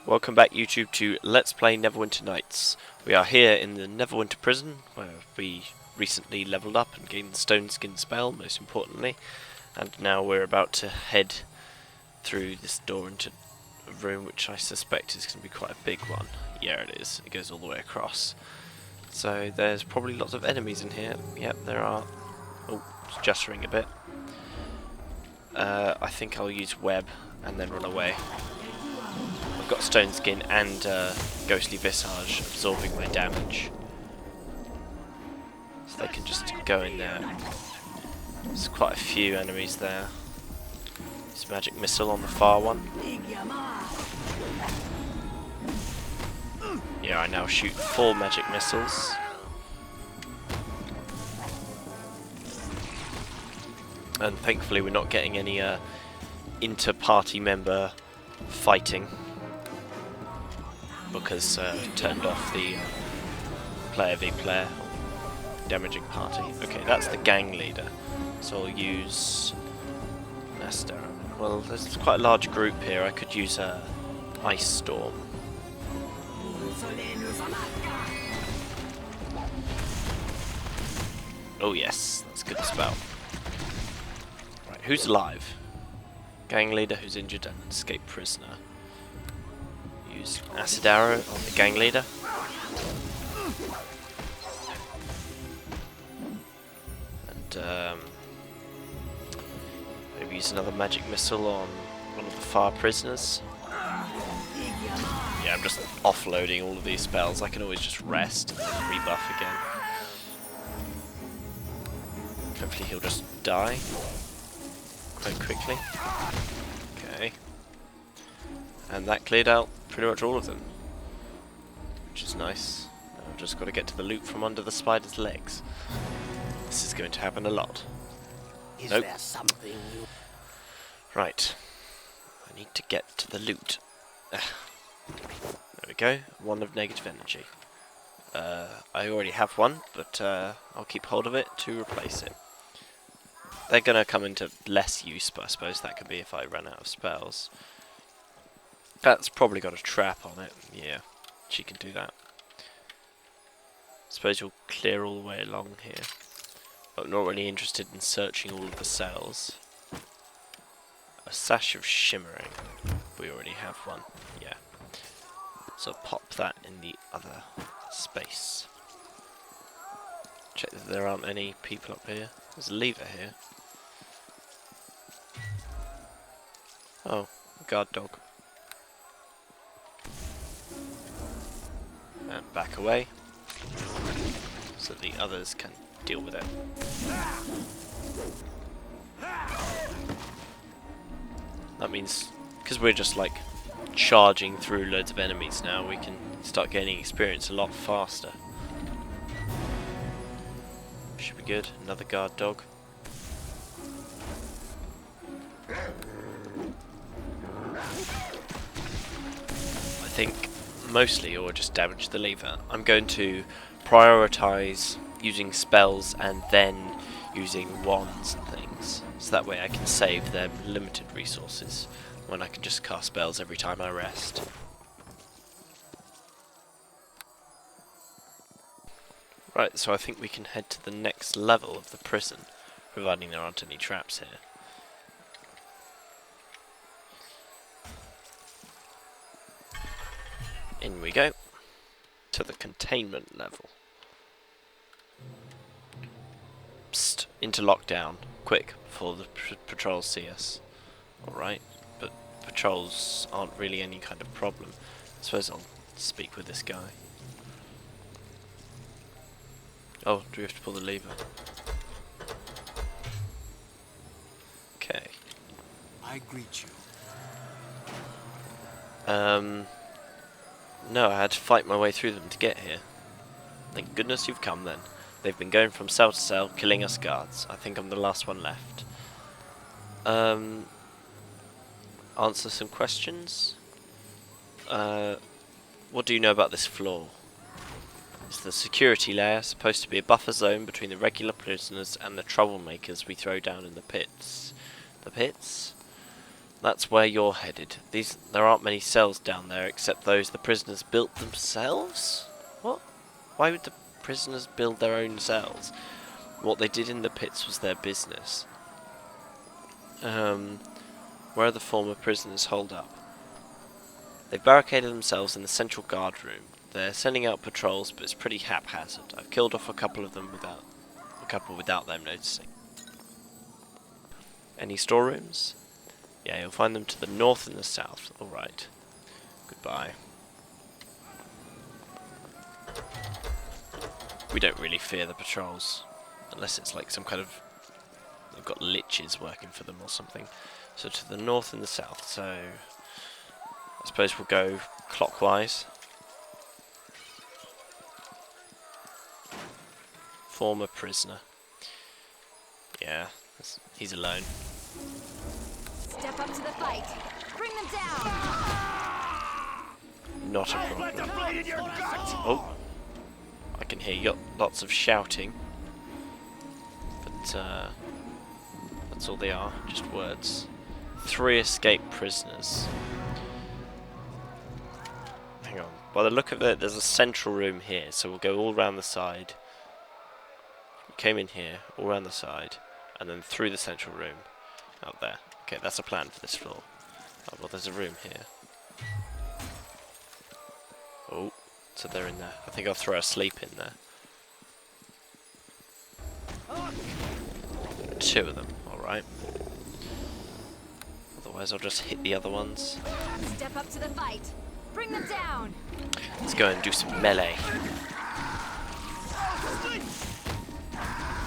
Welcome back YouTube to Let's Play Neverwinter Nights. We are here in the Neverwinter prison where we recently leveled up and gained the stone skin spell, most importantly, and now we're about to head through this door into a room which I suspect is going to be quite a big one. Yeah, it is. It goes all the way across. So there's probably lots of enemies in here. Yep, there are. Oh, it's gesturing a bit. I think I'll use web and then run away. I've got stone skin and ghostly visage absorbing my damage, so they can just go in there. There's quite a few enemies there. There's a magic missile on the far one. Yeah, I now shoot 4 magic missiles. And thankfully we're not getting any inter-party member fighting, because turned off the player v player damaging party. Okay, that's the gang leader, so I'll use Nesta. Well, there's quite a large group here. I could use a ice storm. Oh yes, that's a good spell. Right, who's alive? Gang leader who's injured and an escaped prisoner. Use acid arrow on the gang leader. And maybe use another magic missile on one of the far prisoners. Yeah, I'm just offloading all of these spells. I can always just rest and then rebuff again. Hopefully he'll just die quite quickly. Okay. And that cleared out pretty much all of them, which is nice. Now I've just got to get to the loot from under the spider's legs. This is going to happen a lot. Nope. There something you... Right. I need to get to the loot. There we go. 1 of negative energy. I already have one, but I'll keep hold of it to replace it. They're going to come into less use, but I suppose that could be if I run out of spells. That's probably got a trap on it. Yeah, she can do that. Suppose you'll clear all the way along here. I'm not really interested in searching all of the cells. A sash of shimmering. We already have one. Yeah. So pop that in the other space. Check that there aren't any people up here. There's a lever here. Oh, guard dog. And back away, so the others can deal with it. That means, because we're just like charging through loads of enemies now, we can start gaining experience a lot faster. Should be good. Another guard dog. I think mostly, or just damage the lever, I'm going to prioritize using spells and then using wands and things, so that way I can save them limited resources when I can just cast spells every time I rest. Right, so I think we can head to the next level of the prison, providing there aren't any traps here. In we go, to the containment level. Psst, into lockdown, quick, before the patrols see us. Alright, but patrols aren't really any kind of problem. I suppose I'll speak with this guy. Oh, do we have to pull the lever? Okay. I greet you. No, I had to fight my way through them to get here. Thank goodness you've come then. They've been going from cell to cell, killing us guards. I think I'm the last one left. Answer some questions? What do you know about this floor? It's the security layer, supposed to be a buffer zone between the regular prisoners and the troublemakers we throw down in the pits. The pits? That's where you're headed. There aren't many cells down there except those the prisoners built themselves? What? Why would the prisoners build their own cells? What they did in the pits was their business. Where are the former prisoners holed up? They've barricaded themselves in the central guard room. They're sending out patrols, but it's pretty haphazard. I've killed off a couple without them noticing. Any storerooms? Yeah, you'll find them to the north and the south. Alright. Goodbye. We don't really fear the patrols. Unless it's like some kind of... they've got liches working for them or something. So to the north and the south. So I suppose we'll go clockwise. Former prisoner. Yeah, he's alone. Step up to the fight. Bring them down. Not a problem. Oh, I can hear lots of shouting, but that's all they are, just words. 3 escaped prisoners. Hang on. By the look of it, there's a central room here, so we'll go all around the side. We came in here, all around the side, and then through the central room, out there. Okay, that's a plan for this floor. Oh, well, there's a room here. Oh, so they're in there. I think I'll throw a sleep in there. 2 of them, alright. Otherwise I'll just hit the other ones. Step up to the fight. Bring them down. Let's go and do some melee.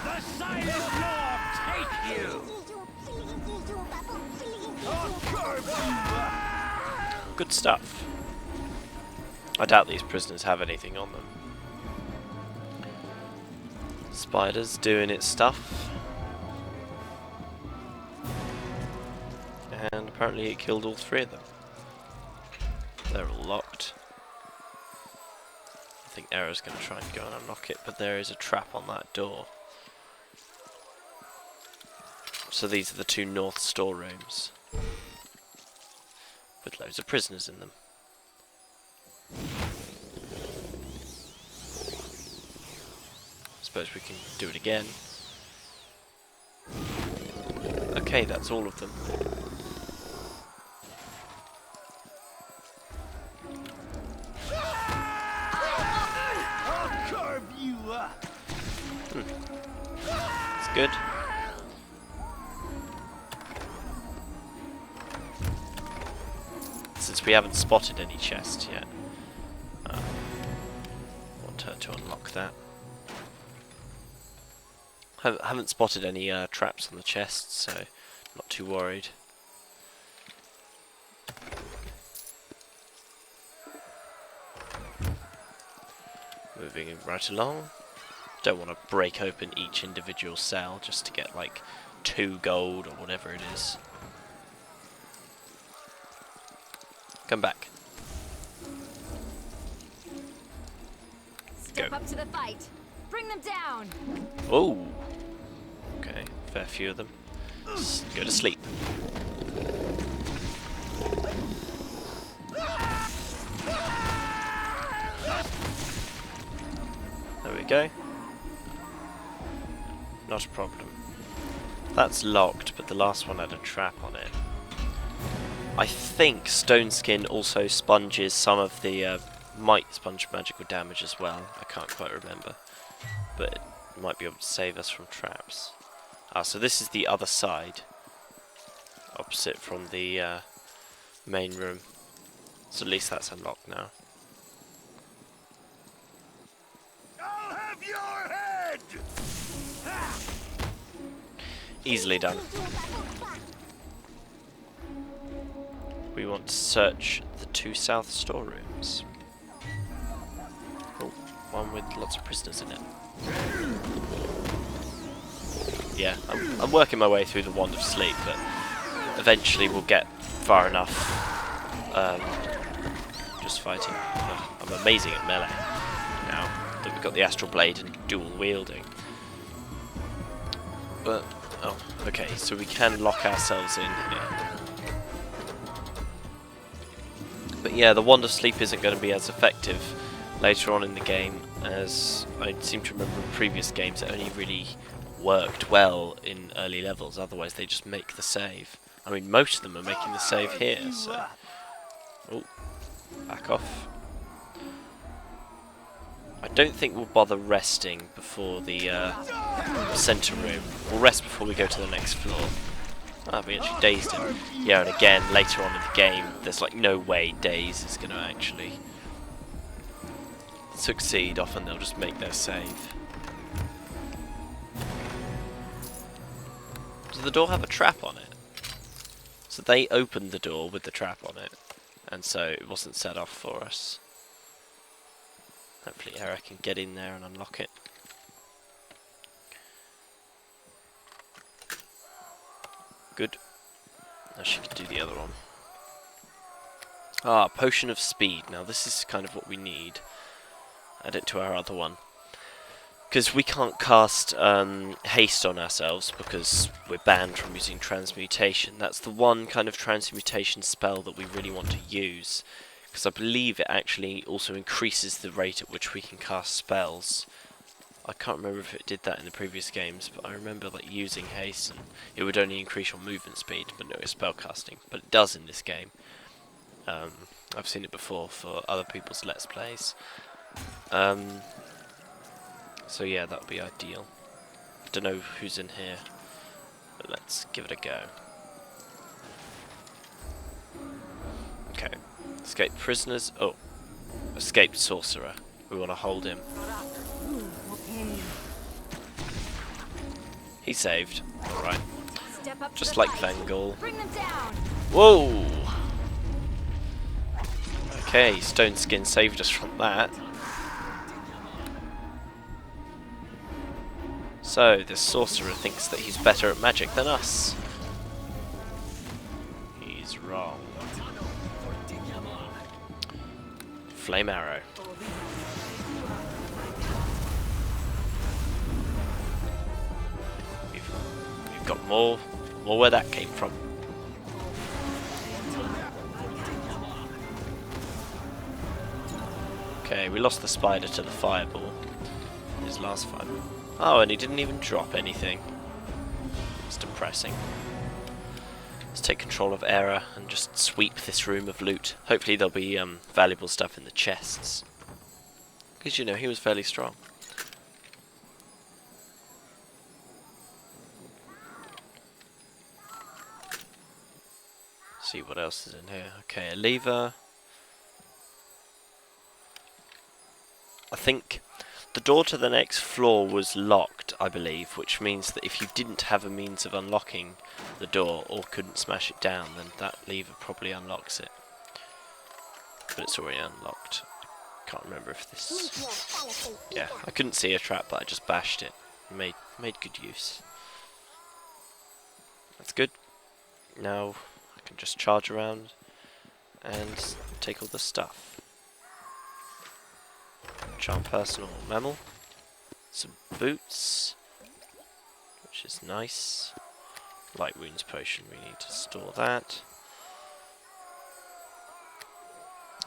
The silent lord take you! Good stuff. I doubt these prisoners have anything on them. Spider's doing its stuff. And apparently it killed all 3 of them. They're all locked. I think Era's going to try and go and unlock it, but there is a trap on that door. So these are the 2 north storerooms. With loads of prisoners in them. Suppose we can do it again. Okay, that's all of them. I'll carve you up! It's good. Since we haven't spotted any chests yet. Want her to unlock that. Haven't spotted any traps on the chests, so not too worried. Moving right along. Don't want to break open each individual cell just to get like 2 gold or whatever it is. Come back. Step up to the fight. Bring them down. Oh. Okay, fair few of them. Go to sleep. There we go. Not a problem. That's locked, but the last one had a trap on it. I think Stone Skin also sponges some of the might sponge magical damage as well. I can't quite remember, but it might be able to save us from traps. Ah, so this is the other side, opposite from the main room. So at least that's unlocked now. I'll have your head! Easily done. We want to search the 2 south storerooms. Oh, one with lots of prisoners in it. Yeah, I'm working my way through the Wand of Sleep, but eventually we'll get far enough just fighting. I'm amazing at melee now that we've got the Astral Blade and dual wielding. But, oh, okay, so we can lock ourselves in here. But yeah, the Wand of Sleep isn't going to be as effective later on in the game, as I seem to remember in previous games it only really worked well in early levels, otherwise they just make the save. I mean, most of them are making the save here, so... Oh, back off. I don't think we'll bother resting before the centre room. We'll rest before we go to the next floor. Ah, we actually dazed him. Yeah, and again, later on in the game, there's like no way Daze is going to actually succeed. Often they'll just make their save. Does the door have a trap on it? So they opened the door with the trap on it, and so it wasn't set off for us. Hopefully Era can get in there and unlock it. Good. Now she can do the other one. Ah, Potion of Speed. Now this is kind of what we need. Add it to our other one. Because we can't cast haste on ourselves because we're banned from using transmutation. That's the one kind of transmutation spell that we really want to use. Because I believe it actually also increases the rate at which we can cast spells. I can't remember if it did that in the previous games, but I remember like using haste and it would only increase your movement speed, but no spell casting. But it does in this game. I've seen it before for other people's Let's Plays. So yeah, that would be ideal. I don't know who's in here, but let's give it a go. Okay. Escaped prisoners. Oh. Escaped sorcerer. We want to hold him. He saved. Alright. Just like Vengul. Whoa! Okay, Stone Skin saved us from that. So, this sorcerer thinks that he's better at magic than us. He's wrong. Flame arrow. We've got more where that came from. Okay, we lost the spider to the fireball. His last fireball. Oh, and he didn't even drop anything. It's depressing. Let's take control of Era and just sweep this room of loot. Hopefully there'll be valuable stuff in the chests. Because, you know, he was fairly strong. See what else is in here. Okay, a lever. I think the door to the next floor was locked, I believe, which means that if you didn't have a means of unlocking the door or couldn't smash it down, then that lever probably unlocks it. But it's already unlocked. Can't remember if this... Yeah, I couldn't see a trap, but I just bashed it. Made good use. That's good. Now I can just charge around and take all the stuff. Charm personal mammal. Some boots, which is nice. Light wounds potion, we need to store that.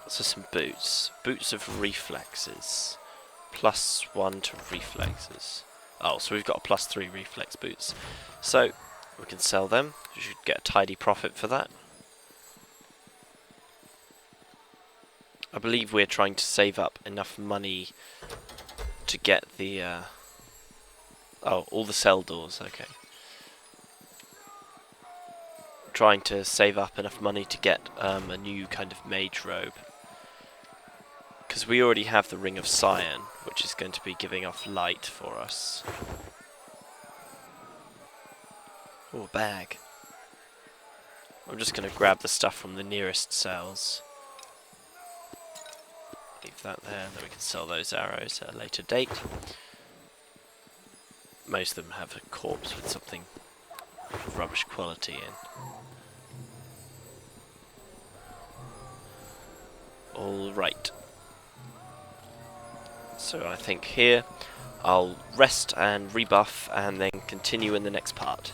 So some boots. Boots of reflexes. +1 to reflexes. Oh, so we've got a +3 reflex boots. So, we can sell them. We should get a tidy profit for that. I believe we're trying to save up enough money to get the... Oh, all the cell doors, okay. Trying to save up enough money to get a new kind of mage robe. Because we already have the Ring of Cyan, which is going to be giving off light for us. Oh, a bag. I'm just going to grab the stuff from the nearest cells. Leave that there, and then we can sell those arrows at a later date. Most of them have a corpse with something of rubbish quality in. Alright. So I think here I'll rest and rebuff and then continue in the next part.